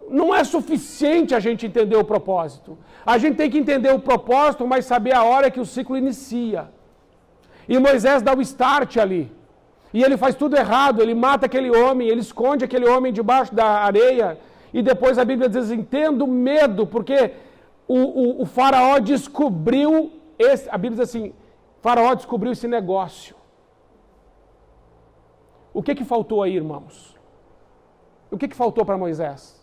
Não é suficiente a gente entender o propósito. A gente tem que entender o propósito, mas saber a hora que o ciclo inicia. E Moisés dá o start ali. E ele faz tudo errado, ele mata aquele homem, ele esconde aquele homem debaixo da areia. E depois a Bíblia diz assim, tendo medo, porque o faraó descobriu, a Bíblia diz assim, faraó descobriu esse negócio. O que faltou aí, irmãos? O que faltou para Moisés?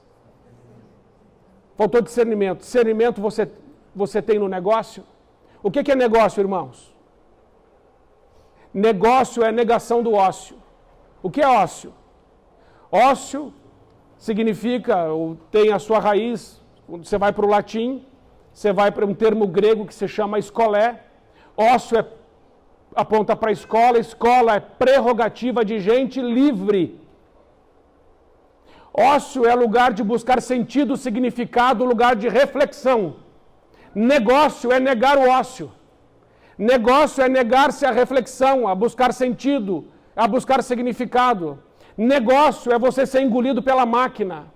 Faltou discernimento. Discernimento você tem no negócio? O que é negócio, irmãos? Negócio é negação do ócio. O que é ócio? Ócio significa, ou tem a sua raiz, quando você vai para o latim, você vai para um termo grego que se chama escolé. Ócio aponta para a escola é prerrogativa de gente livre. Ócio é lugar de buscar sentido, significado, lugar de reflexão. Negócio é negar o ócio. Negócio é negar-se à reflexão, a buscar sentido, a buscar significado. Negócio é você ser engolido pela máquina.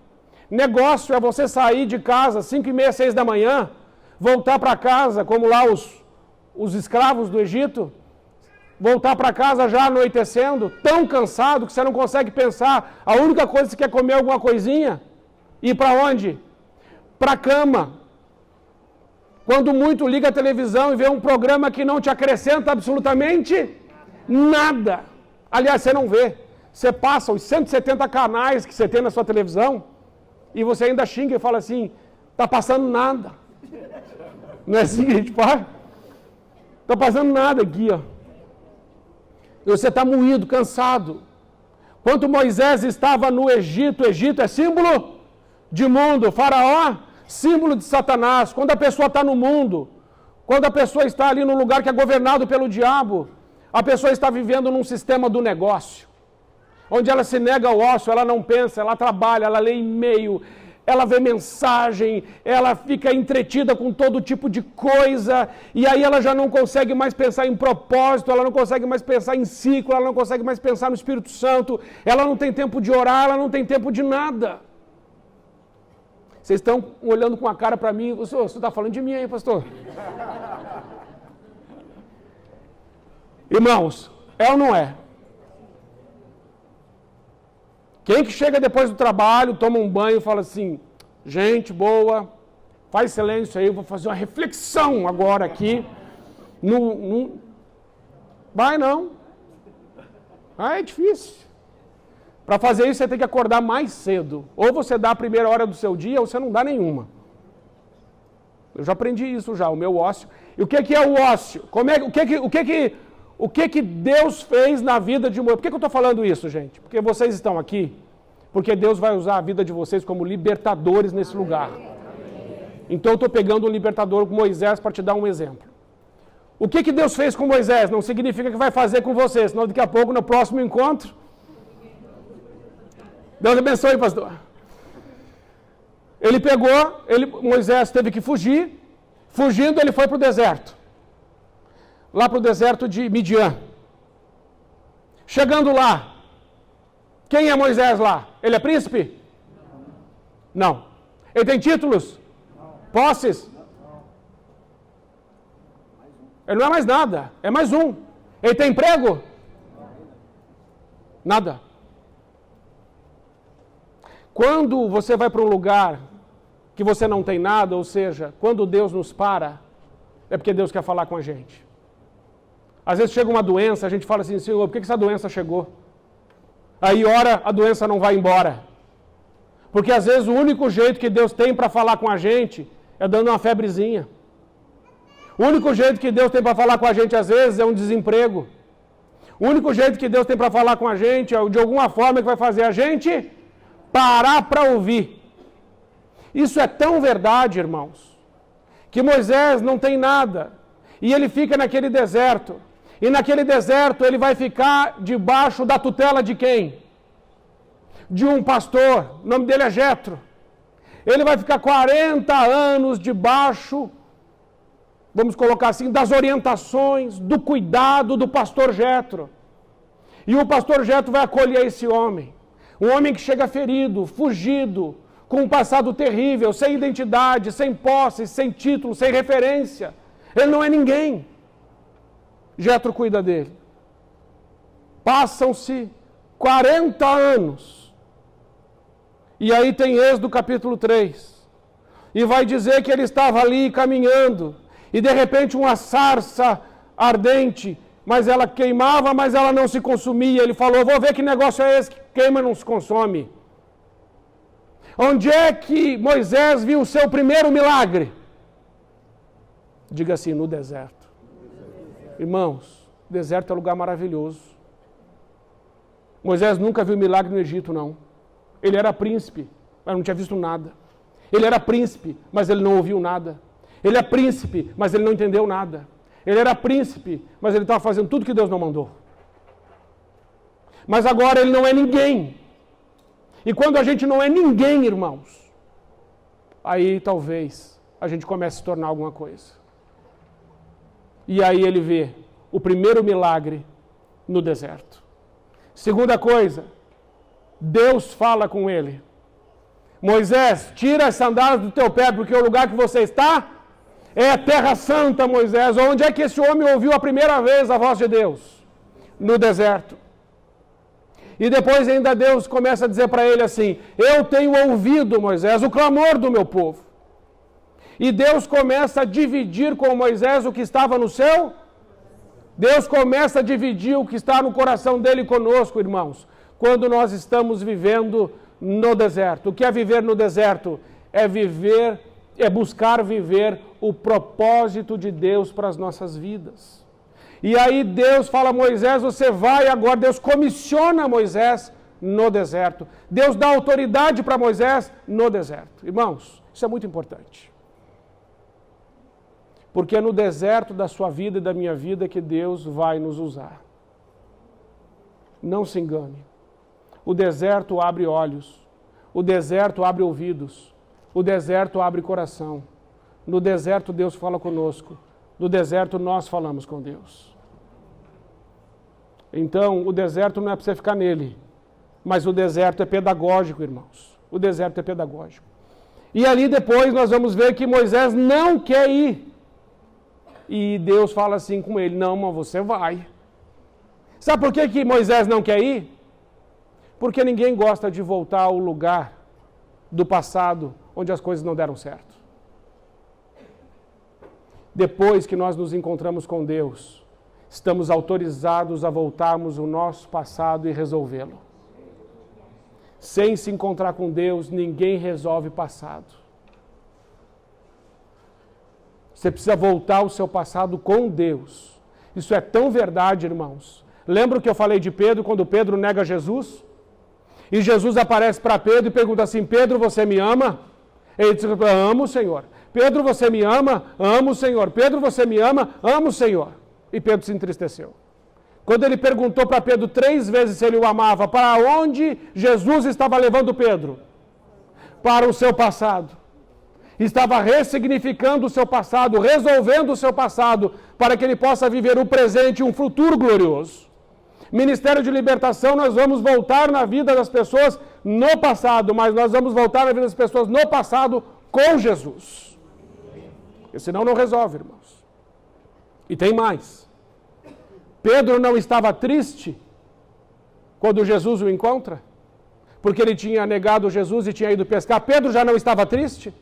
Negócio é você sair de casa 5:30, 6 da manhã, voltar para casa, como lá os escravos do Egito, voltar para casa já anoitecendo, tão cansado que você não consegue pensar. A única coisa que você quer comer alguma coisinha. Ir para onde? Para a cama. Quando muito liga a televisão e vê um programa que não te acrescenta absolutamente nada. Aliás, você não vê. Você passa os 170 canais que você tem na sua televisão e você ainda xinga e fala assim, tá passando nada. Não é assim que a gente fala? Tá passando nada aqui, ó. E você está moído, cansado. Quando Moisés estava no Egito, o Egito é símbolo de mundo. Faraó, símbolo de Satanás. Quando a pessoa está no mundo, quando a pessoa está ali no lugar que é governado pelo diabo, a pessoa está vivendo num sistema do negócio, onde ela se nega ao ócio, ela não pensa, ela trabalha, ela lê e-mail, ela vê mensagem, ela fica entretida com todo tipo de coisa, e aí ela já não consegue mais pensar em propósito, ela não consegue mais pensar em ciclo, ela não consegue mais pensar no Espírito Santo, ela não tem tempo de orar, ela não tem tempo de nada. Vocês estão olhando com a cara para mim, você está falando de mim aí, pastor? Irmãos, é ou não é? Quem que chega depois do trabalho, toma um banho e fala assim, gente boa, faz silêncio aí, eu vou fazer uma reflexão agora aqui. Vai não. É difícil. Para fazer isso você tem que acordar mais cedo. Ou você dá a primeira hora do seu dia, ou você não dá nenhuma. Eu já aprendi isso já, o meu ócio. E o que é o ócio? O que Deus fez na vida de Moisés? Por que eu estou falando isso, gente? Porque vocês estão aqui, porque Deus vai usar a vida de vocês como libertadores nesse lugar. Então eu estou pegando um libertador com Moisés para te dar um exemplo. O que Deus fez com Moisés não significa que vai fazer com você, senão daqui a pouco, no próximo encontro... Deus abençoe, pastor. Moisés teve que fugir. Fugindo, ele foi para o deserto. Lá para o deserto de Midian. Chegando lá, quem é Moisés lá? Ele é príncipe? Não. Ele tem títulos? Posses? Ele não é mais nada, é mais um. Ele tem emprego? Nada. Quando você vai para um lugar que você não tem nada, ou seja, quando Deus nos para, é porque Deus quer falar com a gente. Às vezes chega uma doença, a gente fala assim, Senhor, por que essa doença chegou? Aí ora, a doença não vai embora. Porque às vezes o único jeito que Deus tem para falar com a gente é dando uma febrezinha. O único jeito que Deus tem para falar com a gente às vezes é um desemprego. O único jeito que Deus tem para falar com a gente é de alguma forma que vai fazer a gente parar para ouvir. Isso é tão verdade, irmãos, que Moisés não tem nada. E ele fica naquele deserto. E naquele deserto ele vai ficar debaixo da tutela de quem? De um pastor. O nome dele é Jetro. Ele vai ficar 40 anos debaixo, vamos colocar assim, das orientações, do cuidado do pastor Jetro. E o pastor Jetro vai acolher esse homem. Um homem que chega ferido, fugido, com um passado terrível, sem identidade, sem posse, sem título, sem referência. Ele não é ninguém. Jetro cuida dele. Passam-se 40 anos. E aí tem Êxodo capítulo 3. E vai dizer que ele estava ali caminhando. E de repente uma sarça ardente, mas ela queimava, mas ela não se consumia. Ele falou, vou ver que negócio é esse que queima e não se consome. Onde é que Moisés viu o seu primeiro milagre? Diga assim, no deserto. Irmãos, o deserto é um lugar maravilhoso. Moisés nunca viu milagre no Egito, não. Ele era príncipe, mas não tinha visto nada. Ele era príncipe, mas ele não ouviu nada. Ele é príncipe, mas ele não entendeu nada. Ele era príncipe, mas ele estava fazendo tudo que Deus não mandou. Mas agora ele não é ninguém. E quando a gente não é ninguém, irmãos, aí talvez a gente comece a se tornar alguma coisa. E aí ele vê o primeiro milagre no deserto. Segunda coisa, Deus fala com ele. Moisés, tira as sandálias do teu pé, porque o lugar que você está é a terra santa, Moisés. Onde é que esse homem ouviu a primeira vez a voz de Deus? No deserto. E depois ainda Deus começa a dizer para ele assim, eu tenho ouvido, Moisés, o clamor do meu povo. E Deus começa a dividir com Moisés o que estava no céu. Deus começa a dividir o que está no coração dele conosco, irmãos. Quando nós estamos vivendo no deserto. O que é viver no deserto? É buscar viver o propósito de Deus para as nossas vidas. E aí Deus fala a Moisés, você vai agora, Deus comissiona Moisés no deserto. Deus dá autoridade para Moisés no deserto. Irmãos, isso é muito importante. Porque é no deserto da sua vida e da minha vida que Deus vai nos usar. Não se engane. O deserto abre olhos. O deserto abre ouvidos. O deserto abre coração. No deserto Deus fala conosco. No deserto nós falamos com Deus. Então, o deserto não é para você ficar nele. Mas o deserto é pedagógico, irmãos. O deserto é pedagógico. E ali depois nós vamos ver que Moisés não quer ir. E Deus fala assim com ele, não, mas você vai. Sabe por que Moisés não quer ir? Porque ninguém gosta de voltar ao lugar do passado onde as coisas não deram certo. Depois que nós nos encontramos com Deus, estamos autorizados a voltarmos o nosso passado e resolvê-lo. Sem se encontrar com Deus, ninguém resolve passado. Você precisa voltar o seu passado com Deus. Isso é tão verdade, irmãos. Lembra o que eu falei de Pedro, quando Pedro nega Jesus? E Jesus aparece para Pedro e pergunta assim, Pedro, você me ama? Ele diz, amo, Senhor. Pedro, você me ama? Amo, Senhor. Pedro, você me ama? Amo, Senhor. E Pedro se entristeceu. Quando ele perguntou para Pedro 3 vezes se ele o amava, para onde Jesus estava levando Pedro? Para o seu passado. Estava ressignificando o seu passado, resolvendo o seu passado, para que ele possa viver o presente e um futuro glorioso. Ministério de Libertação, nós vamos voltar na vida das pessoas no passado, mas nós vamos voltar na vida das pessoas no passado com Jesus. Porque senão não resolve, irmãos. E tem mais. Pedro não estava triste quando Jesus o encontra? Porque ele tinha negado Jesus e tinha ido pescar. Pedro já não estava triste?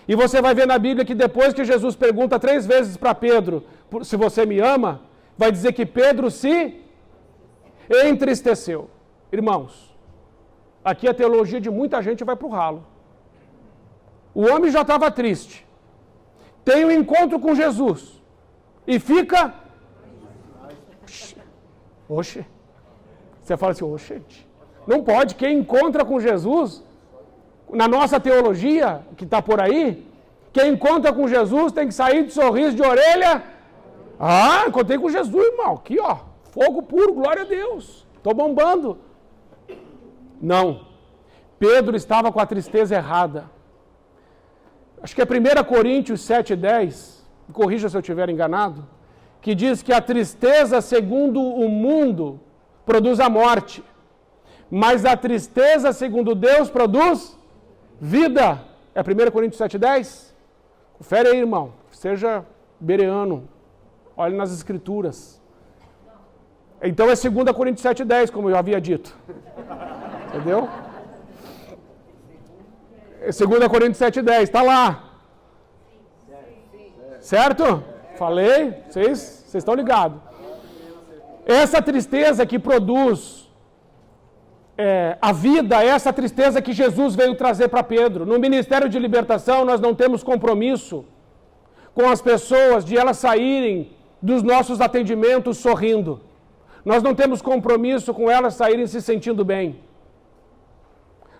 E você vai ver na Bíblia que depois que Jesus pergunta 3 vezes para Pedro, se você me ama, vai dizer que Pedro se entristeceu. Irmãos, aqui a teologia de muita gente vai para o ralo. O homem já estava triste. Tem um encontro com Jesus. E fica... Oxe. Você fala assim, oxe, gente. Não pode. Quem encontra com Jesus... Na nossa teologia, que está por aí, quem encontra com Jesus tem que sair de sorriso de orelha. Ah, encontrei com Jesus, irmão. Aqui, ó. Fogo puro, glória a Deus. Estou bombando. Não. Pedro estava com a tristeza errada. Acho que é 1 Coríntios 7,10, corrija se eu estiver enganado, que diz que a tristeza, segundo o mundo, produz a morte. Mas a tristeza, segundo Deus, produz Vida é 1 Coríntios 7,10? Confere aí, irmão. Seja bereano. Olhe nas escrituras. Então é 2 Coríntios 7,10, como eu havia dito. Entendeu? É 2 Coríntios 7,10, está lá. Certo? Falei? Vocês estão ligados. Essa tristeza que produz a vida, essa tristeza que Jesus veio trazer para Pedro. No Ministério de Libertação, nós não temos compromisso com as pessoas de elas saírem dos nossos atendimentos sorrindo. Nós não temos compromisso com elas saírem se sentindo bem.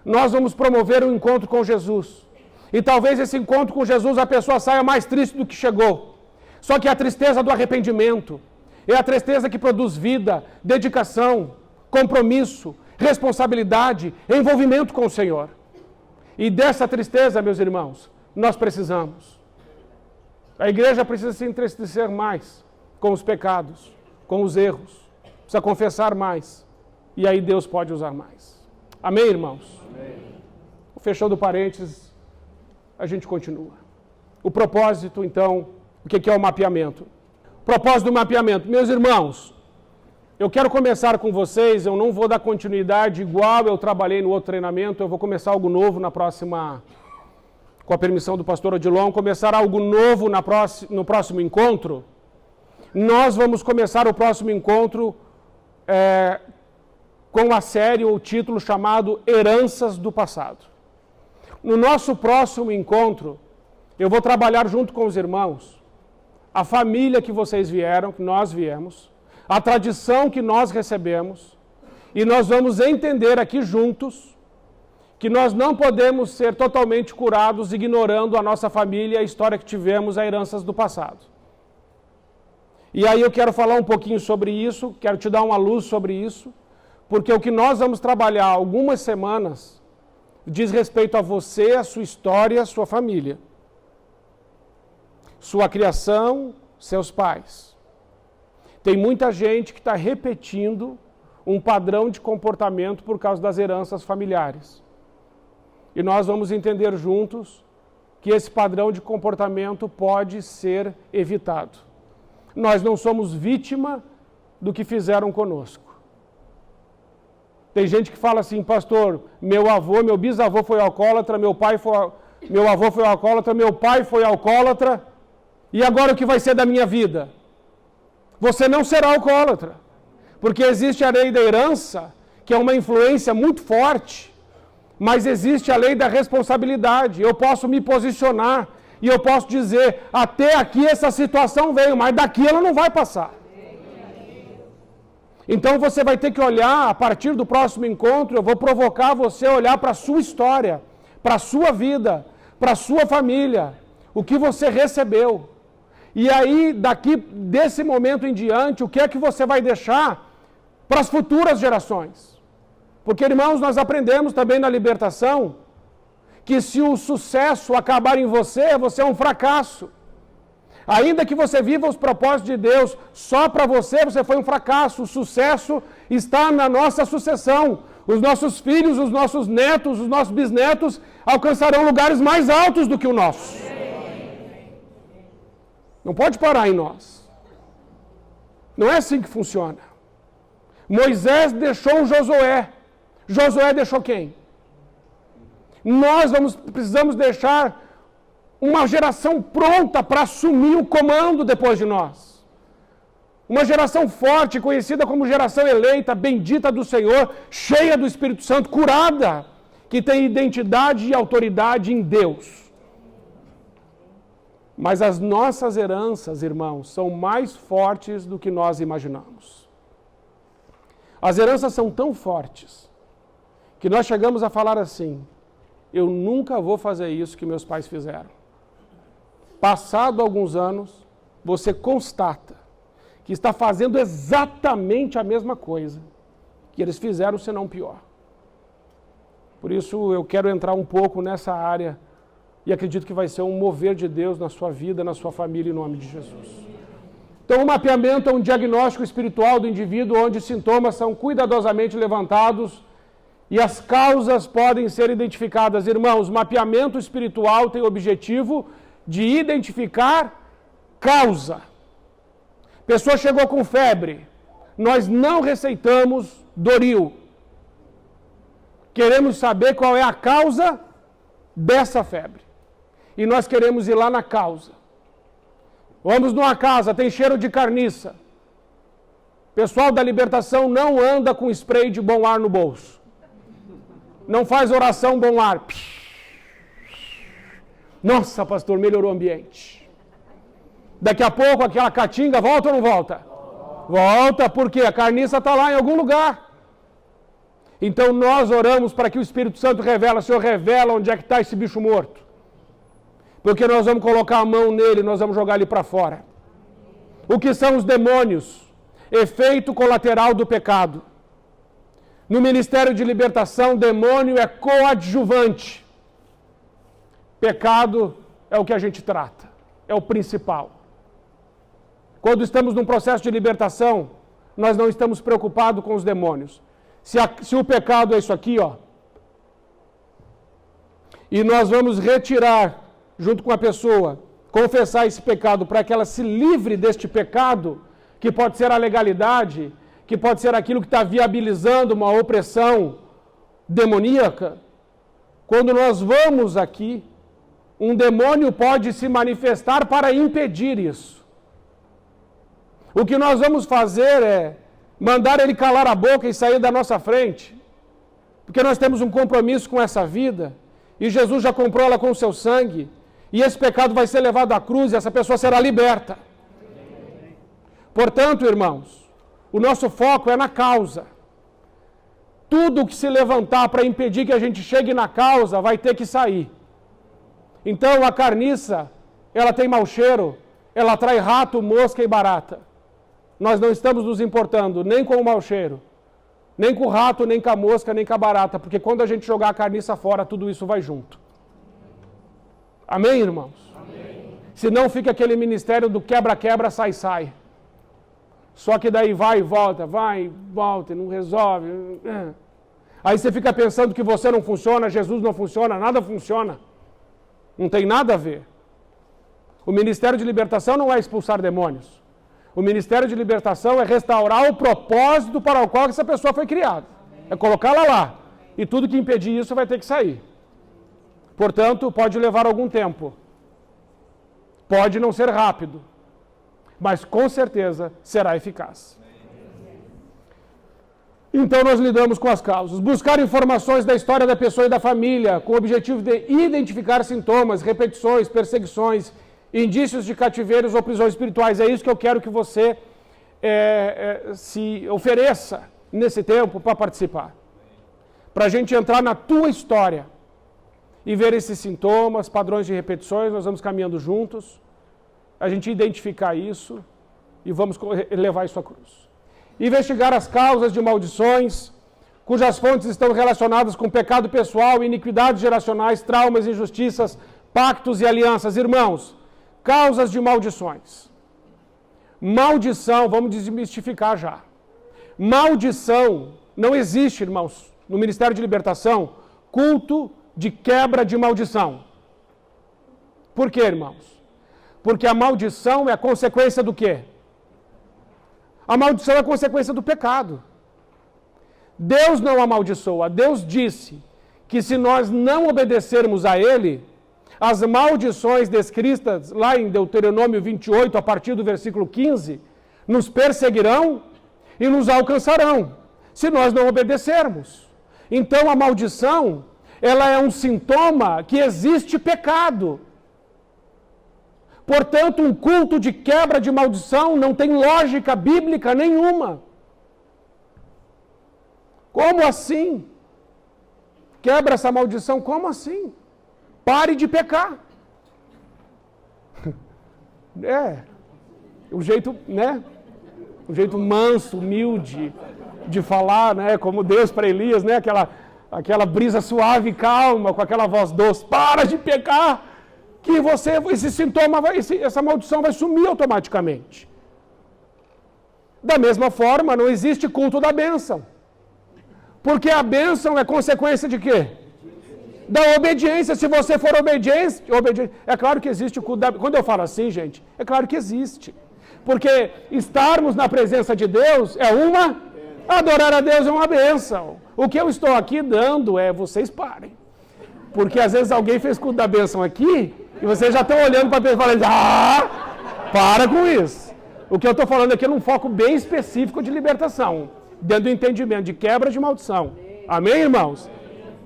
Nós vamos promover um encontro com Jesus. E talvez esse encontro com Jesus a pessoa saia mais triste do que chegou. Só que a tristeza do arrependimento é a tristeza que produz vida, dedicação, compromisso, responsabilidade, envolvimento com o Senhor. E dessa tristeza, meus irmãos, nós precisamos. A igreja precisa se entristecer mais com os pecados, com os erros. Precisa confessar mais. E aí Deus pode usar mais. Amém, irmãos? Amém. Fechando parênteses, a gente continua. O propósito, então, o que é o mapeamento? O propósito do mapeamento. Meus irmãos, eu quero começar com vocês, eu não vou dar continuidade igual eu trabalhei no outro treinamento, eu vou começar algo novo na próxima, com a permissão do pastor Odilon, começar algo novo no próximo encontro. Nós vamos começar o próximo encontro com a série ou título chamado Heranças do Passado. No nosso próximo encontro, eu vou trabalhar junto com os irmãos a família que vocês vieram, que nós viemos, a tradição que nós recebemos, e nós vamos entender aqui juntos que nós não podemos ser totalmente curados ignorando a nossa família, a história que tivemos, as heranças do passado. E aí eu quero falar um pouquinho sobre isso, quero te dar uma luz sobre isso, porque o que nós vamos trabalhar algumas semanas diz respeito a você, a sua história, a sua família, sua criação, seus pais. Tem muita gente que está repetindo um padrão de comportamento por causa das heranças familiares. E nós vamos entender juntos que esse padrão de comportamento pode ser evitado. Nós não somos vítima do que fizeram conosco. Tem gente que fala assim, pastor, meu bisavô foi alcoólatra, meu avô foi alcoólatra, meu pai foi alcoólatra, e agora o que vai ser da minha vida? Você não será alcoólatra, porque existe a lei da herança, que é uma influência muito forte, mas existe a lei da responsabilidade. Eu posso me posicionar e eu posso dizer, até aqui essa situação veio, mas daqui ela não vai passar. Então você vai ter que olhar, a partir do próximo encontro, eu vou provocar você a olhar para a sua história, para a sua vida, para a sua família, o que você recebeu. E aí, desse momento em diante, o que é que você vai deixar para as futuras gerações? Porque, irmãos, nós aprendemos também na libertação que se o sucesso acabar em você, você é um fracasso. Ainda que você viva os propósitos de Deus só para você, você foi um fracasso. O sucesso está na nossa sucessão. Os nossos filhos, os nossos netos, os nossos bisnetos alcançarão lugares mais altos do que o nosso. Não pode parar em nós. Não é assim que funciona. Moisés deixou Josué. Josué deixou quem? Nós precisamos deixar uma geração pronta para assumir o comando depois de nós. Uma geração forte, conhecida como geração eleita, bendita do Senhor, cheia do Espírito Santo, curada, que tem identidade e autoridade em Deus. Mas as nossas heranças, irmãos, são mais fortes do que nós imaginamos. As heranças são tão fortes que nós chegamos a falar assim, eu nunca vou fazer isso que meus pais fizeram. Passado alguns anos, você constata que está fazendo exatamente a mesma coisa que eles fizeram, se não pior. Por isso eu quero entrar um pouco nessa área e acredito que vai ser um mover de Deus na sua vida, na sua família, em nome de Jesus. Então, o mapeamento é um diagnóstico espiritual do indivíduo, onde sintomas são cuidadosamente levantados E as causas podem ser identificadas. Irmãos, mapeamento espiritual tem o objetivo de identificar causa. Pessoa chegou com febre. Nós não receitamos Doril. Queremos saber qual é a causa dessa febre. E nós queremos ir lá na causa. Vamos numa casa, tem cheiro de carniça. Pessoal da libertação não anda com spray de bom ar no bolso. Não faz oração bom ar. Nossa, pastor, melhorou o ambiente. Daqui a pouco aquela caatinga volta ou não volta? Volta, porque a carniça está lá em algum lugar. Então nós oramos para que o Espírito Santo revela, Senhor, revela onde é que está esse bicho morto. Porque nós vamos colocar a mão nele, nós vamos jogar ele para fora. O que são os demônios? Efeito colateral do pecado. No Ministério de Libertação, demônio é coadjuvante. Pecado é o que a gente trata, é o principal. Quando estamos num processo de libertação, nós não estamos preocupados com os demônios. Se o pecado é isso aqui, ó, e nós vamos retirar, junto com a pessoa, confessar esse pecado para que ela se livre deste pecado, que pode ser a legalidade, que pode ser aquilo que está viabilizando uma opressão demoníaca. Quando nós vamos aqui, um demônio pode se manifestar para impedir isso. O que nós vamos fazer é mandar ele calar a boca e sair da nossa frente, porque nós temos um compromisso com essa vida, e Jesus já comprou ela com o seu sangue, e esse pecado vai ser levado à cruz e essa pessoa será liberta. Portanto, irmãos, o nosso foco é na causa. Tudo que se levantar para impedir que a gente chegue na causa vai ter que sair. Então, a carniça, ela tem mau cheiro, ela atrai rato, mosca e barata. Nós não estamos nos importando nem com o mau cheiro, nem com o rato, nem com a mosca, nem com a barata, porque quando a gente jogar a carniça fora, tudo isso vai junto. Amém, irmãos? Amém. Senão fica aquele ministério do quebra-quebra, sai-sai. Só que daí vai e volta, e não resolve. Aí você fica pensando que você não funciona, Jesus não funciona, nada funciona. Não tem nada a ver. O ministério de libertação não é expulsar demônios. O ministério de libertação é restaurar o propósito para o qual essa pessoa foi criada. É colocá-la lá. E tudo que impedir isso vai ter que sair. Portanto, pode levar algum tempo. Pode não ser rápido. Mas com certeza será eficaz. Então nós lidamos com as causas. Buscar informações da história da pessoa e da família, com o objetivo de identificar sintomas, repetições, perseguições, indícios de cativeiros ou prisões espirituais. É isso que eu quero que você se ofereça nesse tempo para participar. Para a gente entrar na tua história e ver esses sintomas, padrões de repetições, nós vamos caminhando juntos, a gente identificar isso e vamos levar isso à cruz. Investigar as causas de maldições, cujas fontes estão relacionadas com pecado pessoal, iniquidades geracionais, traumas, injustiças, pactos e alianças. Irmãos, causas de maldições. Maldição, vamos desmistificar já. Maldição, não existe, irmãos, no Ministério de Libertação, culto de quebra de maldição. Por quê, irmãos? Porque a maldição é a consequência do quê? A maldição é a consequência do pecado. Deus não amaldiçoa. Deus disse que se nós não obedecermos a Ele, as maldições descritas lá em Deuteronômio 28, a partir do versículo 15, nos perseguirão e nos alcançarão, se nós não obedecermos. Então a maldição, ela é um sintoma que existe pecado. Portanto, um culto de quebra de maldição não tem lógica bíblica nenhuma. Como assim? Quebra essa maldição? Como assim? Pare de pecar. O jeito, né? O jeito manso, humilde de falar, né? Como Deus para Elias, né? Aquela brisa suave e calma, com aquela voz doce. Para de pecar! Que esse sintoma, essa maldição vai sumir automaticamente. Da mesma forma, não existe culto da bênção. Porque a bênção é consequência de quê? Da obediência. Se você for obediente, é claro que existe o culto da... Quando eu falo assim, gente, é claro que existe. Porque estarmos na presença de Deus é uma... Adorar a Deus é uma bênção. O que eu estou aqui dando é vocês parem. Porque às vezes alguém fez culto da bênção aqui e vocês já estão olhando para a pessoa e falando, para com isso. O que eu estou falando aqui é num foco bem específico de libertação. Dentro do entendimento, de quebra de maldição. Amém, irmãos?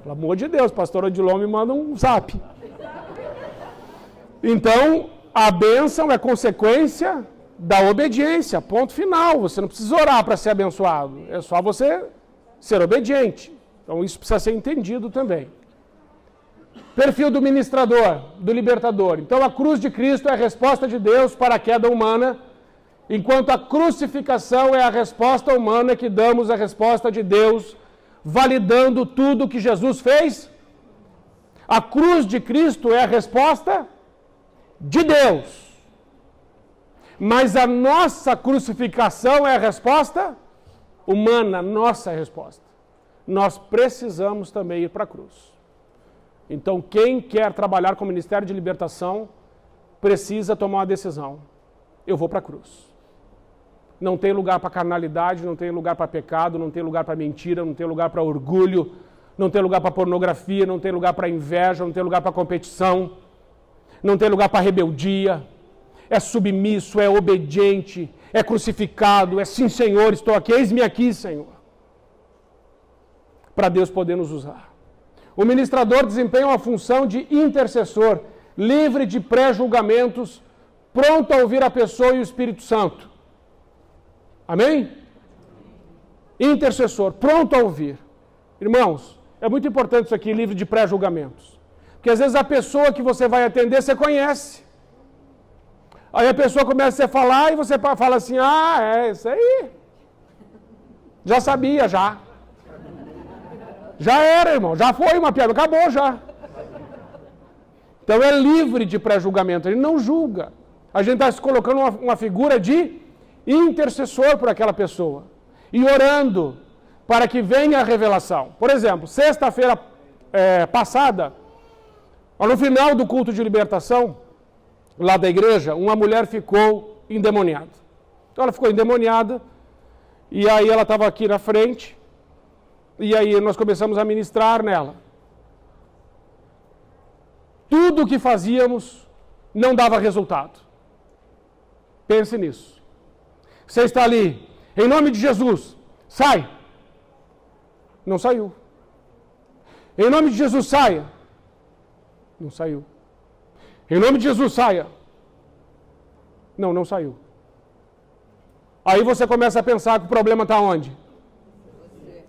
Pelo amor de Deus, pastor Odilon me manda um zap. Então, a bênção é consequência da obediência, ponto final. Você não precisa orar para ser abençoado. É só você ser obediente. Então, isso precisa ser entendido também. Perfil do ministrador, do libertador. Então, a cruz de Cristo é a resposta de Deus para a queda humana, enquanto a crucificação é a resposta humana que damos a resposta de Deus, validando tudo que Jesus fez. A cruz de Cristo é a resposta de Deus. Mas a nossa crucificação é a resposta humana, nossa resposta. Nós precisamos também ir para a cruz. Então, quem quer trabalhar com o Ministério de Libertação precisa tomar uma decisão. Eu vou para a cruz. Não tem lugar para carnalidade, não tem lugar para pecado, não tem lugar para mentira, não tem lugar para orgulho, não tem lugar para pornografia, não tem lugar para inveja, não tem lugar para competição, não tem lugar para rebeldia. É submisso, é obediente, é crucificado, é sim, Senhor, estou aqui, eis-me aqui, Senhor. Para Deus poder nos usar. O ministrador desempenha uma função de intercessor, livre de pré-julgamentos, pronto a ouvir a pessoa e o Espírito Santo. Amém? Intercessor, pronto a ouvir. Irmãos, é muito importante isso aqui, livre de pré-julgamentos. Porque às vezes a pessoa que você vai atender, você conhece. Aí a pessoa começa a falar e você fala assim, é isso aí. Já sabia, já. Já era, irmão, já foi uma piada, acabou já. Então é livre de pré-julgamento, ele não julga. A gente está se colocando uma figura de intercessor por aquela pessoa. E orando para que venha a revelação. Por exemplo, sexta-feira passada, no final do culto de libertação, lá da igreja, uma mulher ficou endemoniada. Então ela ficou endemoniada, e aí ela estava aqui na frente, e aí nós começamos a ministrar nela. Tudo o que fazíamos não dava resultado. Pense nisso. Você está ali, em nome de Jesus, sai. Não saiu. Em nome de Jesus, saia. Não saiu. Em nome de Jesus, saia. Não saiu. Aí você começa a pensar que o problema está onde?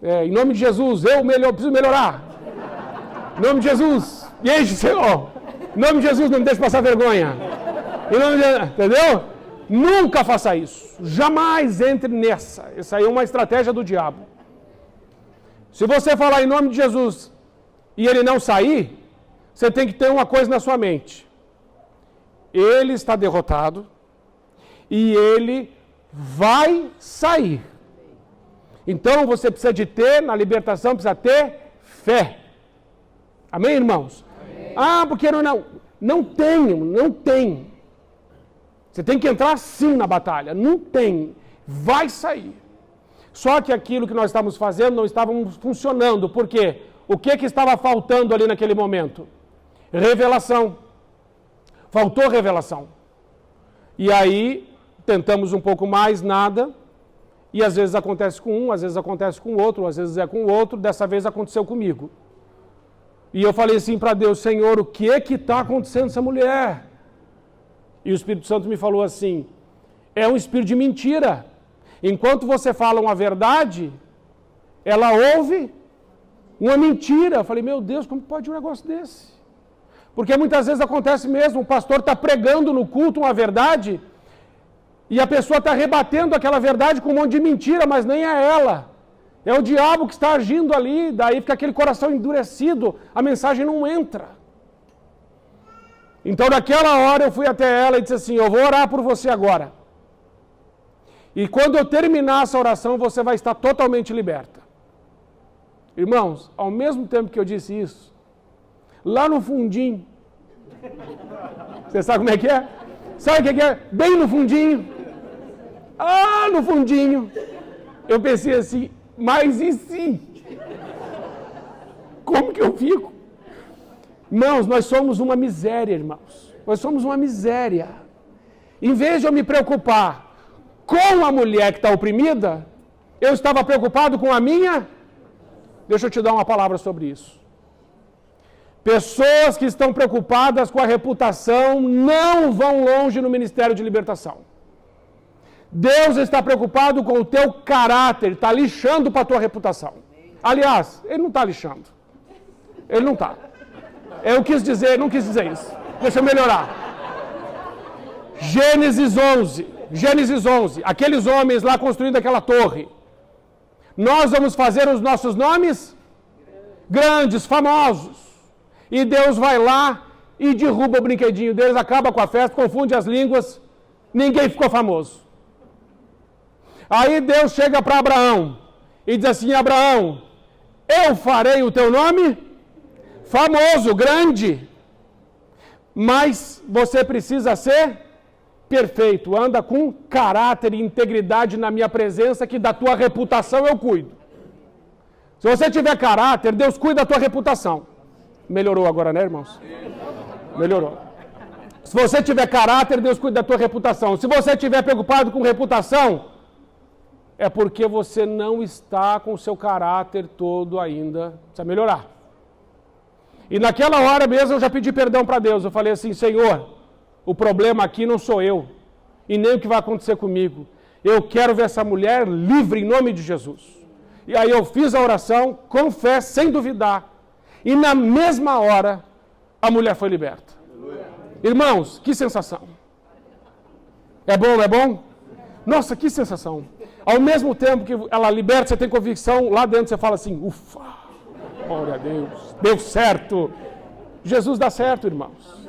Em nome de Jesus, preciso melhorar. Em nome de Jesus, e enche, Senhor. Em nome de Jesus, não me deixe passar vergonha. Em nome de... Entendeu? Nunca faça isso. Jamais entre nessa. Essa aí é uma estratégia do diabo. Se você falar em nome de Jesus e ele não sair, você tem que ter uma coisa na sua mente. Ele está derrotado e ele vai sair. Então você precisa de ter, na libertação, precisa ter fé. Amém, irmãos? Amém. Porque não tem. Você tem que entrar sim na batalha. Não tem. Vai sair. Só que aquilo que nós estávamos fazendo não estava funcionando. Por quê? O que estava faltando ali naquele momento? Revelação. Faltou revelação. E aí, tentamos um pouco mais, nada. E às vezes acontece com um, às vezes acontece com o outro, às vezes é com o outro. Dessa vez aconteceu comigo. E eu falei assim para Deus, Senhor, o que está acontecendo com essa mulher? E o Espírito Santo me falou assim, é um espírito de mentira. Enquanto você fala uma verdade, ela ouve uma mentira. Eu falei, meu Deus, como pode um negócio desse? Porque muitas vezes acontece mesmo, o pastor está pregando no culto uma verdade e a pessoa está rebatendo aquela verdade com um monte de mentira, mas nem é ela. É o diabo que está agindo ali, daí fica aquele coração endurecido, a mensagem não entra. Então naquela hora eu fui até ela e disse assim, eu vou orar por você agora. E quando eu terminar essa oração, você vai estar totalmente liberta. Irmãos, ao mesmo tempo que eu disse isso, lá no fundinho, você sabe como é que é? Sabe o que é? Bem no fundinho, no fundinho, eu pensei assim, mas e se? Como que eu fico? Irmãos, nós somos uma miséria, irmãos. Nós somos uma miséria. Em vez de eu me preocupar com a mulher que está oprimida, eu estava preocupado com a minha. Deixa eu te dar uma palavra sobre isso. Pessoas que estão preocupadas com a reputação não vão longe no ministério de libertação. Deus está preocupado com o teu caráter, está lixando para a tua reputação. Aliás, ele não está lixando. Ele não está. Eu não quis dizer isso. Deixa eu melhorar. Gênesis 11. Aqueles homens lá construindo aquela torre. Nós vamos fazer os nossos nomes grandes, famosos. E Deus vai lá e derruba o brinquedinho deles, acaba com a festa, confunde as línguas. Ninguém ficou famoso. Aí Deus chega para Abraão e diz assim: Abraão, eu farei o teu nome famoso, grande, mas você precisa ser perfeito, anda com caráter e integridade na minha presença, que da tua reputação eu cuido. Se você tiver caráter, Deus cuida da tua reputação. Melhorou agora, né, irmãos? Melhorou. Se você tiver caráter, Deus cuida da tua reputação. Se você estiver preocupado com reputação, é porque você não está com o seu caráter todo ainda. Precisa melhorar. E naquela hora mesmo eu já pedi perdão para Deus. Eu falei assim: Senhor, o problema aqui não sou eu, e nem o que vai acontecer comigo. Eu quero ver essa mulher livre em nome de Jesus. E aí eu fiz a oração com fé, sem duvidar. E na mesma hora, a mulher foi liberta. Irmãos, que sensação. É bom, não é bom? Nossa, que sensação. Ao mesmo tempo que ela liberta, você tem convicção, lá dentro você fala assim: ufa, glória a Deus, deu certo. Jesus dá certo, irmãos.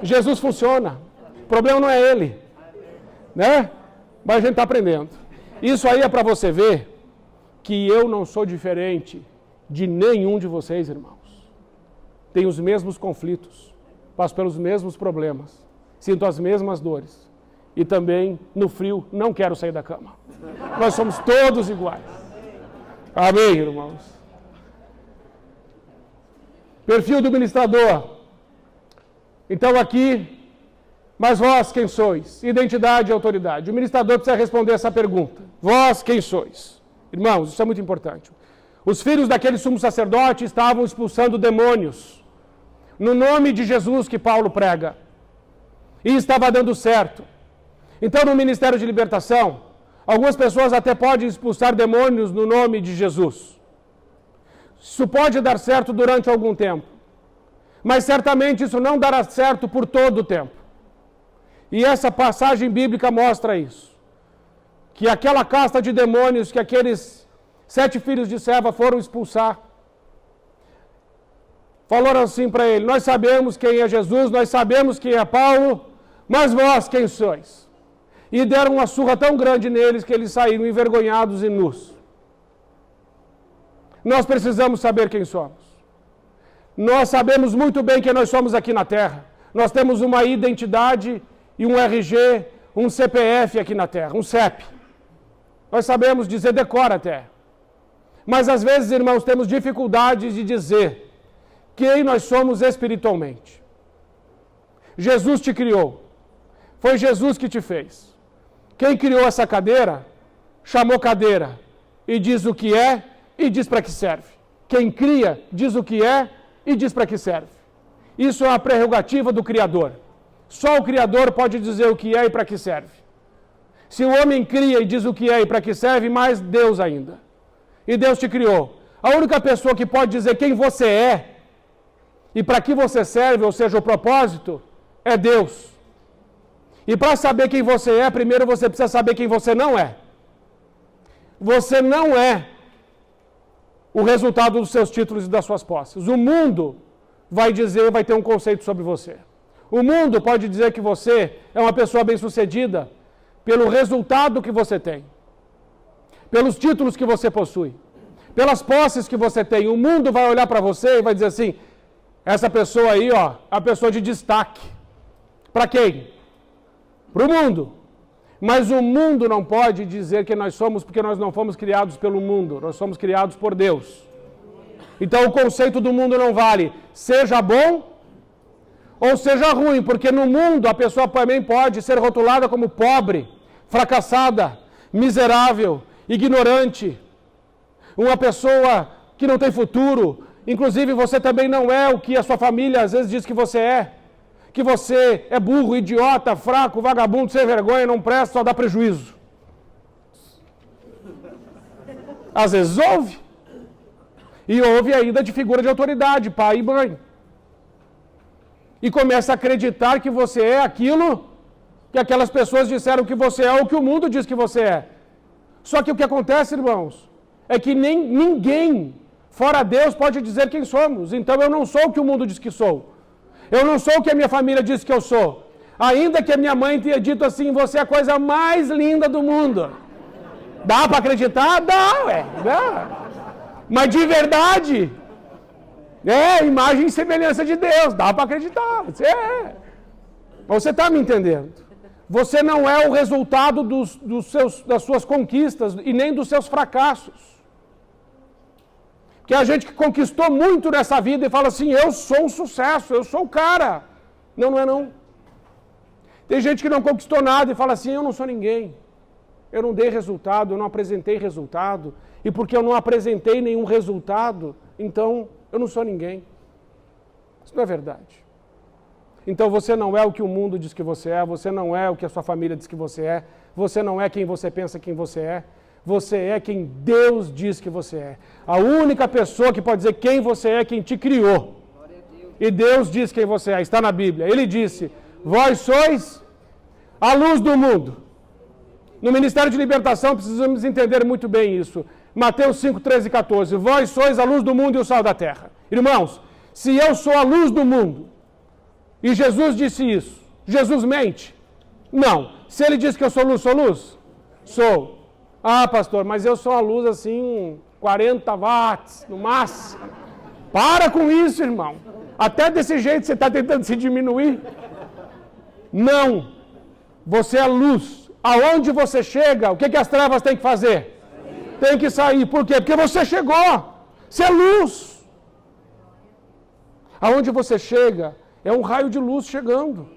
Jesus funciona. O problema não é ele, né? Mas a gente está aprendendo. Isso aí é para você ver que eu não sou diferente de nenhum de vocês, irmãos. Tenho os mesmos conflitos, passo pelos mesmos problemas, sinto as mesmas dores. E também, no frio, não quero sair da cama. Nós somos todos iguais. Amém, irmãos? Perfil do ministrador. Então aqui, mas vós quem sois? Identidade e autoridade. O ministrador precisa responder essa pergunta. Vós quem sois? Irmãos, isso é muito importante. Os filhos daquele sumo sacerdote estavam expulsando demônios no nome de Jesus que Paulo prega. E estava dando certo. Então, no ministério de libertação, algumas pessoas até podem expulsar demônios no nome de Jesus. Isso pode dar certo durante algum tempo. Mas certamente isso não dará certo por todo o tempo. E essa passagem bíblica mostra isso. Que aquela casta de demônios que aqueles 7 filhos de Seva foram expulsar, falaram assim para ele: nós sabemos quem é Jesus, nós sabemos quem é Paulo, mas vós quem sois? E deram uma surra tão grande neles que eles saíram envergonhados e nus. Nós precisamos saber quem somos. Nós sabemos muito bem quem nós somos aqui na Terra. Nós temos uma identidade e um RG, um CPF aqui na Terra, um CEP. Nós sabemos dizer decora até. Mas às vezes, irmãos, temos dificuldades de dizer quem nós somos espiritualmente. Jesus te criou. Foi Jesus que te fez. Quem criou essa cadeira, chamou cadeira e diz o que é e diz para que serve. Quem cria, diz o que é e diz para que serve. Isso é uma prerrogativa do Criador. Só o Criador pode dizer o que é e para que serve. Se o homem cria e diz o que é e para que serve, mais Deus ainda. E Deus te criou. A única pessoa que pode dizer quem você é e para que você serve, ou seja, o propósito, é Deus. E para saber quem você é, primeiro você precisa saber quem você não é. Você não é o resultado dos seus títulos e das suas posses. O mundo vai ter um conceito sobre você. O mundo pode dizer que você é uma pessoa bem-sucedida pelo resultado que você tem, pelos títulos que você possui, pelas posses que você tem. O mundo vai olhar para você e vai dizer assim, essa pessoa aí, ó, é a pessoa de destaque. Para quem? Para o mundo. Mas o mundo não pode dizer que nós somos, porque nós não fomos criados pelo mundo, nós somos criados por Deus. Então o conceito do mundo não vale, seja bom ou seja ruim, porque no mundo a pessoa também pode ser rotulada como pobre, fracassada, miserável, ignorante, uma pessoa que não tem futuro. Inclusive você também não é o que a sua família às vezes diz que você é. Que você é burro, idiota, fraco, vagabundo, sem vergonha, não presta, só dá prejuízo. Às vezes ouve. E ouve ainda de figura de autoridade, pai e mãe. E começa a acreditar que você é aquilo que aquelas pessoas disseram que você é, ou que o mundo diz que você é. Só que o que acontece, irmãos, é que ninguém, fora Deus, pode dizer quem somos. Então eu não sou o que o mundo diz que sou. Eu não sou o que a minha família diz que eu sou. Ainda que a minha mãe tenha dito assim, você é a coisa mais linda do mundo. Dá para acreditar? Dá, ué. Dá. Mas de verdade, imagem e semelhança de Deus. Dá para acreditar. Você está me entendendo? Você não é o resultado das suas conquistas e nem dos seus fracassos. Que a gente que conquistou muito nessa vida e fala assim, eu sou um sucesso, eu sou o cara. Não, não é não. Tem gente que não conquistou nada e fala assim, eu não sou ninguém. Eu não dei resultado, eu não apresentei resultado. E porque eu não apresentei nenhum resultado, então eu não sou ninguém. Isso não é verdade. Então você não é o que o mundo diz que você é, você não é o que a sua família diz que você é, você não é quem você pensa quem você é. Você é quem Deus diz que você é. A única pessoa que pode dizer quem você é, quem te criou. E Deus diz quem você é, está na Bíblia. Ele disse, vós sois a luz do mundo. No Ministério de Libertação precisamos entender muito bem isso. Mateus 5, 13 e 14. Vós sois a luz do mundo e o sal da terra. Irmãos, se eu sou a luz do mundo, e Jesus disse isso, Jesus mente? Não. Se ele diz que eu sou luz? Sou. Ah, pastor, mas eu sou a luz assim, 40 watts no máximo. Para com isso, irmão. Até desse jeito você está tentando se diminuir. Não. Você é luz. Aonde você chega, o que as trevas têm que fazer? Tem que sair. Por quê? Porque você chegou. Você é luz. Aonde você chega, é um raio de luz chegando.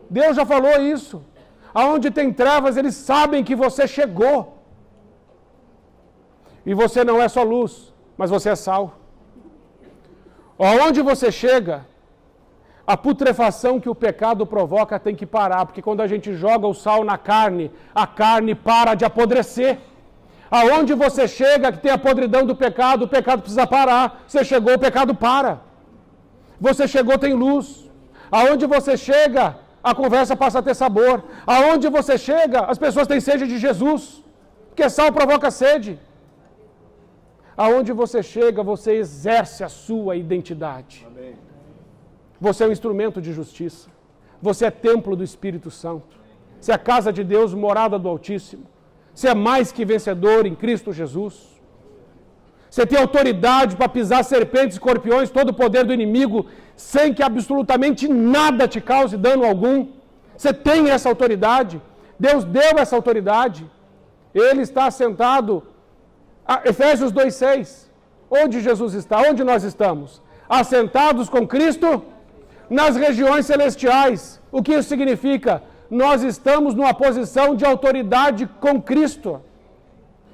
Deus já falou isso. Aonde tem trevas, eles sabem que você chegou. E você não é só luz, mas você é sal. Aonde você chega, a putrefação que o pecado provoca tem que parar, porque quando a gente joga o sal na carne, a carne para de apodrecer. Aonde você chega, que tem a podridão do pecado, o pecado precisa parar. Você chegou, o pecado para. Você chegou, tem luz. Aonde você chega, a conversa passa a ter sabor. Aonde você chega, as pessoas têm sede de Jesus, porque sal provoca sede. Aonde você chega, você exerce a sua identidade. Amém. Você é um instrumento de justiça. Você é templo do Espírito Santo. Você é a casa de Deus, morada do Altíssimo. Você é mais que vencedor em Cristo Jesus. Você tem autoridade para pisar serpentes, escorpiões, todo o poder do inimigo, sem que absolutamente nada te cause dano algum. Você tem essa autoridade. Deus deu essa autoridade. Ele está sentado. Efésios 2,6. Onde Jesus está? Onde nós estamos? Assentados com Cristo nas regiões celestiais. O que isso significa? Nós estamos numa posição de autoridade com Cristo.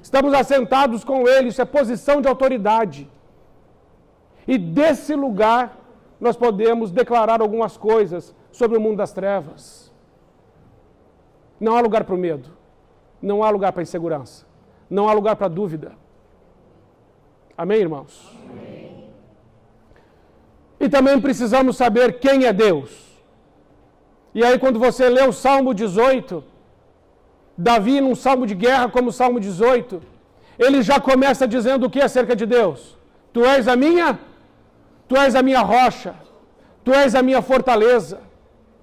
Estamos assentados com Ele, isso é posição de autoridade. E desse lugar nós podemos declarar algumas coisas sobre o mundo das trevas. Não há lugar para o medo. Não há lugar para a insegurança. Não há lugar para a dúvida. Amém, irmãos? Amém. E também precisamos saber quem é Deus. E aí quando você lê o Salmo 18, Davi num salmo de guerra como o Salmo 18, ele já começa dizendo o que acerca de Deus? Tu és a minha rocha, tu és a minha fortaleza.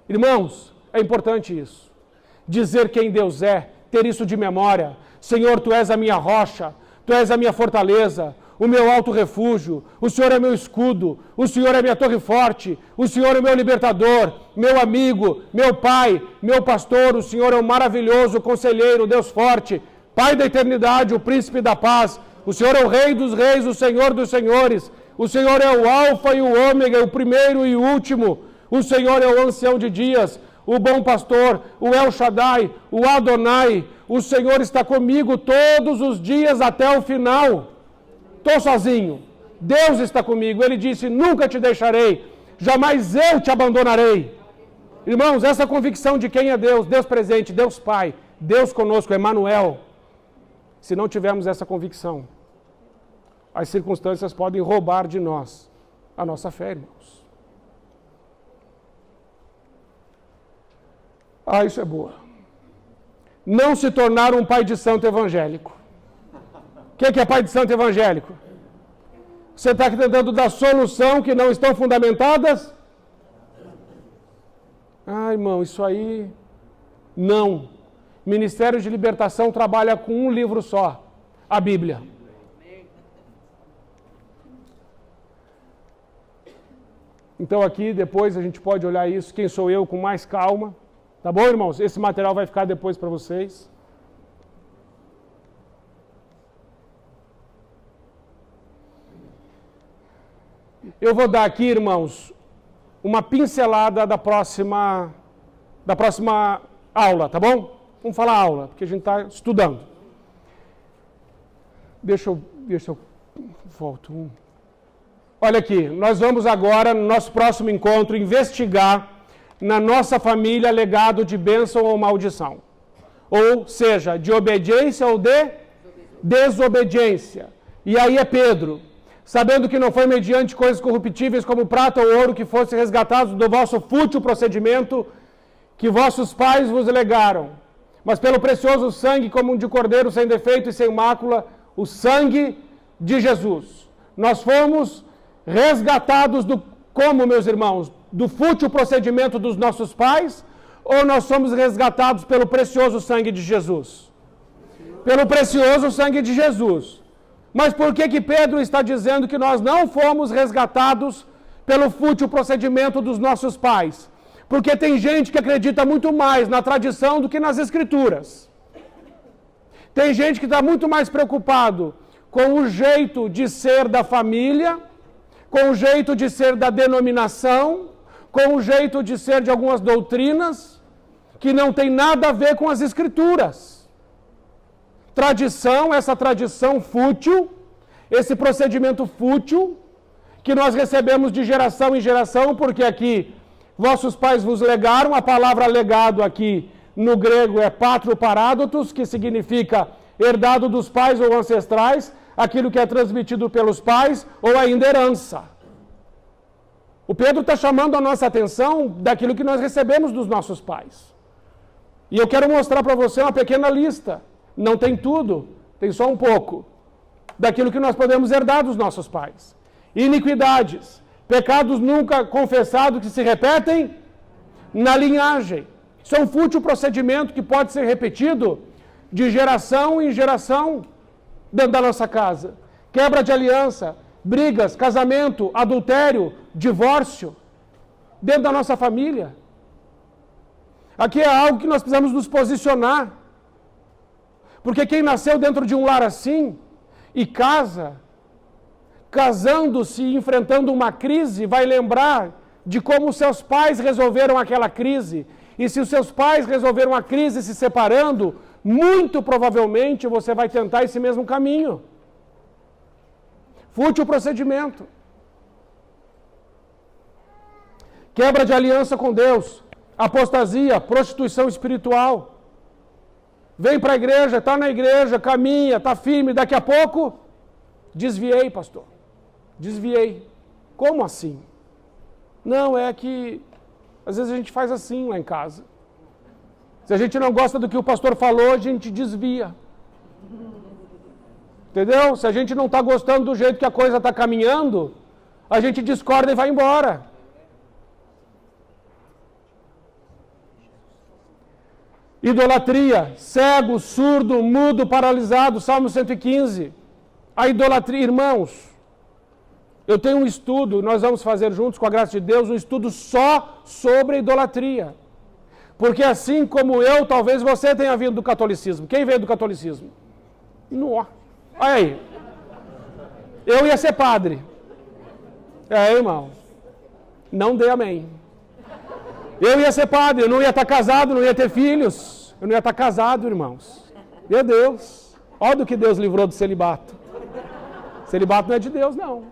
Irmãos, é importante isso. Dizer quem Deus é, ter isso de memória. Senhor, tu és a minha rocha, Tu és a minha fortaleza, o meu alto refúgio, o Senhor é meu escudo, o Senhor é minha torre forte, o Senhor é meu libertador, meu amigo, meu pai, meu pastor, o Senhor é o maravilhoso conselheiro, Deus forte, Pai da eternidade, o príncipe da paz, o Senhor é o Rei dos reis, o Senhor dos senhores, o Senhor é o alfa e o ômega, o primeiro e o último, o Senhor é o ancião de dias, o bom pastor, o El Shaddai, o Adonai, o Senhor está comigo todos os dias até o final. Estou sozinho, Deus está comigo, Ele disse, nunca te deixarei, jamais eu te abandonarei. Irmãos, essa convicção de quem é Deus, Deus presente, Deus Pai, Deus conosco, Emmanuel, se não tivermos essa convicção, as circunstâncias podem roubar de nós a nossa fé, irmãos. Isso é boa. Não se tornar um pai de santo evangélico. O que é pai de santo evangélico? Você está tentando dar solução que não estão fundamentadas? Irmão, isso aí... Não. Ministério de Libertação trabalha com um livro só, a Bíblia. Então aqui, depois a gente pode olhar isso, quem sou eu, com mais calma. Tá bom, irmãos? Esse material vai ficar depois para vocês. Eu vou dar aqui, irmãos, uma pincelada da próxima aula, tá bom? Vamos falar aula, porque a gente está estudando. Deixa eu volto. Olha aqui, nós vamos agora, no nosso próximo encontro, investigar na nossa família legado de bênção ou maldição. Ou seja, de obediência ou de desobediência. E aí é Pedro, sabendo que não foi mediante coisas corruptíveis como prata ou ouro que fossem resgatados do vosso fútil procedimento que vossos pais vos legaram, mas pelo precioso sangue como um de cordeiro sem defeito e sem mácula, o sangue de Jesus. Nós fomos resgatados como, meus irmãos? Do fútil procedimento dos nossos pais, ou nós somos resgatados pelo precioso sangue de Jesus? Pelo precioso sangue de Jesus. Mas por que Pedro está dizendo que nós não fomos resgatados pelo fútil procedimento dos nossos pais? Porque tem gente que acredita muito mais na tradição do que nas escrituras. Tem gente que está muito mais preocupado com o jeito de ser da família, com o jeito de ser da denominação, com o jeito de ser de algumas doutrinas, que não tem nada a ver com as escrituras. Tradição, essa tradição fútil, esse procedimento fútil, que nós recebemos de geração em geração, porque aqui vossos pais vos legaram, a palavra legado aqui no grego é patroparádotos, que significa herdado dos pais ou ancestrais, aquilo que é transmitido pelos pais ou ainda herança. O Pedro está chamando a nossa atenção daquilo que nós recebemos dos nossos pais. E eu quero mostrar para você uma pequena lista. Não tem tudo, tem só um pouco. Daquilo que nós podemos herdar dos nossos pais. Iniquidades, pecados nunca confessados que se repetem na linhagem. Isso é um fútil procedimento que pode ser repetido de geração em geração dentro da nossa casa. Quebra de aliança, brigas, casamento, adultério, divórcio, dentro da nossa família. Aqui é algo que nós precisamos nos posicionar. Porque quem nasceu dentro de um lar assim e casando-se e enfrentando uma crise, vai lembrar de como seus pais resolveram aquela crise. E se os seus pais resolveram a crise se separando, muito provavelmente você vai tentar esse mesmo caminho. Fútil procedimento. Quebra de aliança com Deus. Apostasia, prostituição espiritual. Vem para a igreja, está na igreja, caminha, está firme, daqui a pouco, desviei, pastor. Desviei. Como assim? Não, é que às vezes a gente faz assim lá em casa. Se a gente não gosta do que o pastor falou, a gente desvia. Entendeu? Se a gente não está gostando do jeito que a coisa está caminhando, a gente discorda e vai embora. Idolatria, cego, surdo, mudo, paralisado, Salmo 115. A idolatria, irmãos, eu tenho um estudo, nós vamos fazer juntos, com a graça de Deus, um estudo só sobre a idolatria. Porque assim como eu, talvez você tenha vindo do catolicismo. Quem veio do catolicismo? Nó. Olha aí. Eu ia ser padre. Irmão. Não dei amém. Eu ia ser padre, eu não ia estar casado, não ia ter filhos. Eu não ia estar casado, irmãos. Meu Deus. Olha do que Deus livrou do celibato. Celibato não é de Deus, não.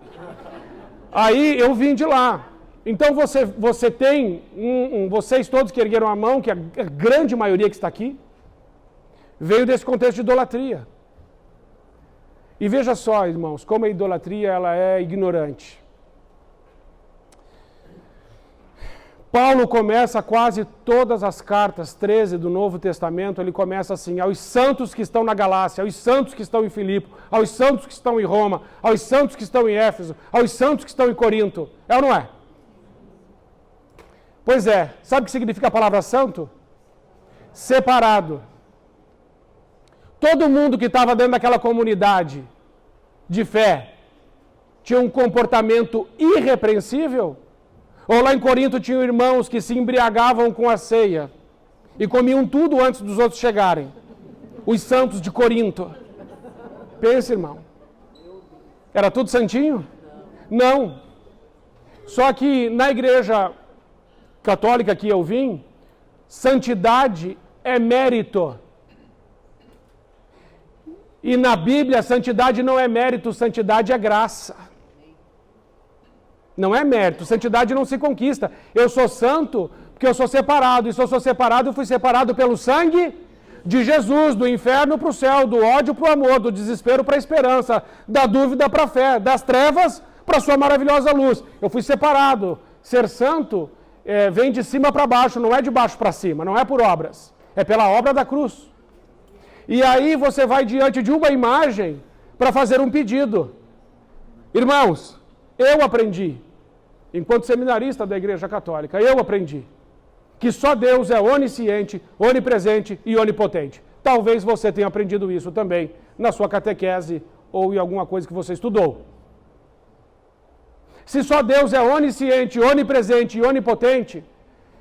Aí eu vim de lá. Então você tem, vocês todos que ergueram a mão, que a grande maioria que está aqui, veio desse contexto de idolatria. E veja só, irmãos, como a idolatria ela é ignorante. Paulo começa quase todas as cartas 13 do Novo Testamento, ele começa assim: aos santos que estão na Galácia, aos santos que estão em Filipe, aos santos que estão em Roma, aos santos que estão em Éfeso, aos santos que estão em Corinto. É ou não é? Pois é. Sabe o que significa a palavra santo? Separado. Todo mundo que estava dentro daquela comunidade de fé tinha um comportamento irrepreensível? Ou lá em Corinto tinham irmãos que se embriagavam com a ceia e comiam tudo antes dos outros chegarem? Os santos de Corinto. Pensa, irmão. Era tudo santinho? Não. Só que na igreja católica que eu vim, santidade é mérito. E na Bíblia, santidade não é mérito, santidade é graça. Não é mérito, santidade não se conquista. Eu sou santo porque eu sou separado. E se eu sou separado, eu fui separado pelo sangue de Jesus, do inferno para o céu, do ódio para o amor, do desespero para a esperança, da dúvida para a fé, das trevas para a sua maravilhosa luz. Eu fui separado. Ser santo vem de cima para baixo, não é de baixo para cima, não é por obras. É pela obra da cruz. E aí você vai diante de uma imagem para fazer um pedido. Irmãos, eu aprendi, enquanto seminarista da Igreja Católica, eu aprendi que só Deus é onisciente, onipresente e onipotente. Talvez você tenha aprendido isso também na sua catequese ou em alguma coisa que você estudou. Se só Deus é onisciente, onipresente e onipotente,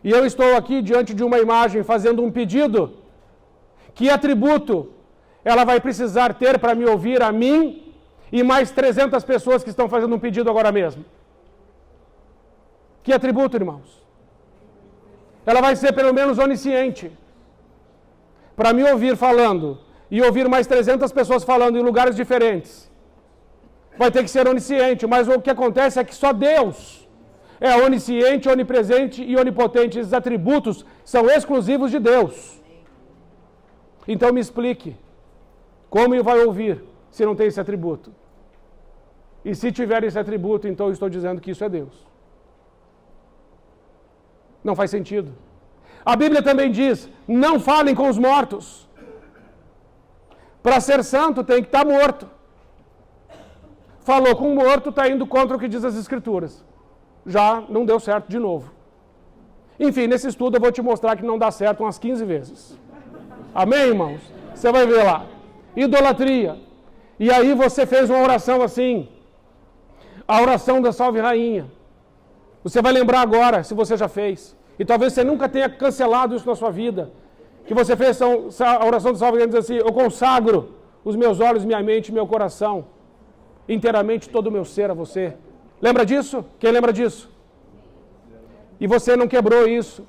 e eu estou aqui diante de uma imagem fazendo um pedido, que atributo ela vai precisar ter para me ouvir a mim e mais 300 pessoas que estão fazendo um pedido agora mesmo? Que atributo, irmãos? Ela vai ser pelo menos onisciente para me ouvir falando e ouvir mais 300 pessoas falando em lugares diferentes. Vai ter que ser onisciente, mas o que acontece é que só Deus é onisciente, onipresente e onipotente. Esses atributos são exclusivos de Deus. Então me explique, como ele vai ouvir se não tem esse atributo? E se tiver esse atributo, então eu estou dizendo que isso é Deus. Não faz sentido. A Bíblia também diz: não falem com os mortos. Para ser santo tem que estar morto. Falou com o morto, está indo contra o que diz as Escrituras. Já não deu certo de novo. Enfim, nesse estudo eu vou te mostrar que não dá certo umas 15 vezes. Amém, irmãos? Você vai ver lá. Idolatria. E aí você fez uma oração assim. A oração da Salve Rainha. Você vai lembrar agora, se você já fez. E talvez você nunca tenha cancelado isso na sua vida. Que você fez a oração da Salve Rainha, diz assim: eu consagro os meus olhos, minha mente e meu coração, inteiramente todo o meu ser a você. Lembra disso? Quem lembra disso? E você não quebrou isso.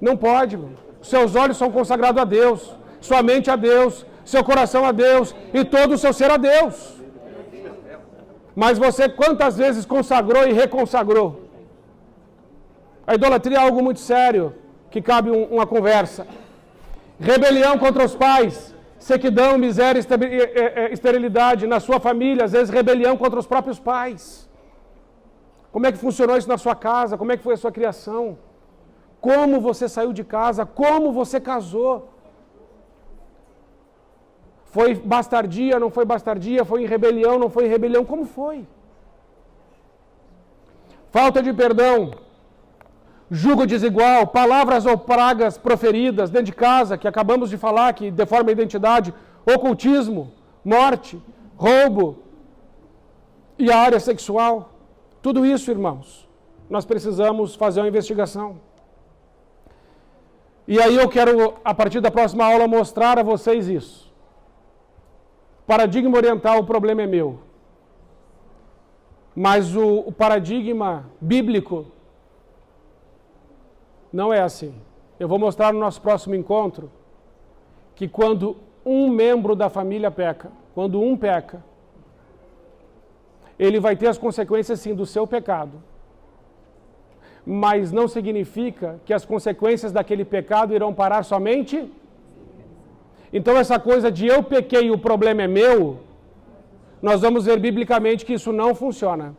Não pode, mano. Seus olhos são consagrados a Deus, sua mente a Deus, seu coração a Deus e todo o seu ser a Deus. Mas você quantas vezes consagrou e reconsagrou? A idolatria é algo muito sério, que cabe uma conversa. Rebelião contra os pais, sequidão, miséria, esterilidade na sua família, às vezes rebelião contra os próprios pais. Como é que funcionou isso na sua casa? Como é que foi a sua criação? Como você saiu de casa? Como você casou? Foi bastardia, não foi bastardia? Foi em rebelião, não foi em rebelião? Como foi? Falta de perdão, jugo desigual, palavras ou pragas proferidas dentro de casa, que acabamos de falar, que deforma a identidade, ocultismo, morte, roubo e a área sexual. Tudo isso, irmãos, nós precisamos fazer uma investigação. E aí eu quero, a partir da próxima aula, mostrar a vocês isso. Paradigma oriental, o problema é meu. Mas o paradigma bíblico não é assim. Eu vou mostrar no nosso próximo encontro que quando um membro da família peca, quando um peca, ele vai ter as consequências sim do seu pecado. Mas não significa que as consequências daquele pecado irão parar somente. Então essa coisa de eu pequei e o problema é meu, nós vamos ver biblicamente que isso não funciona.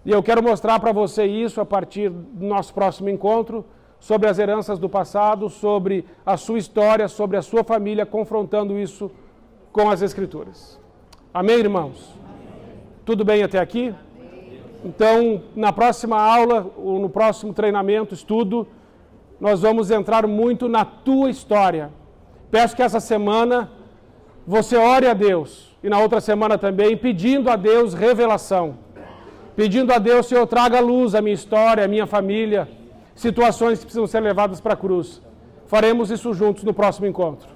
E eu quero mostrar para você isso a partir do nosso próximo encontro, sobre as heranças do passado, sobre a sua história, sobre a sua família, confrontando isso com as Escrituras. Amém, irmãos? Tudo bem até aqui? Então, na próxima aula, ou no próximo treinamento, estudo, nós vamos entrar muito na tua história. Peço que essa semana você ore a Deus, e na outra semana também, pedindo a Deus revelação. Pedindo a Deus, Senhor, traga à luz a minha história, a minha família, situações que precisam ser levadas para a cruz. Faremos isso juntos no próximo encontro.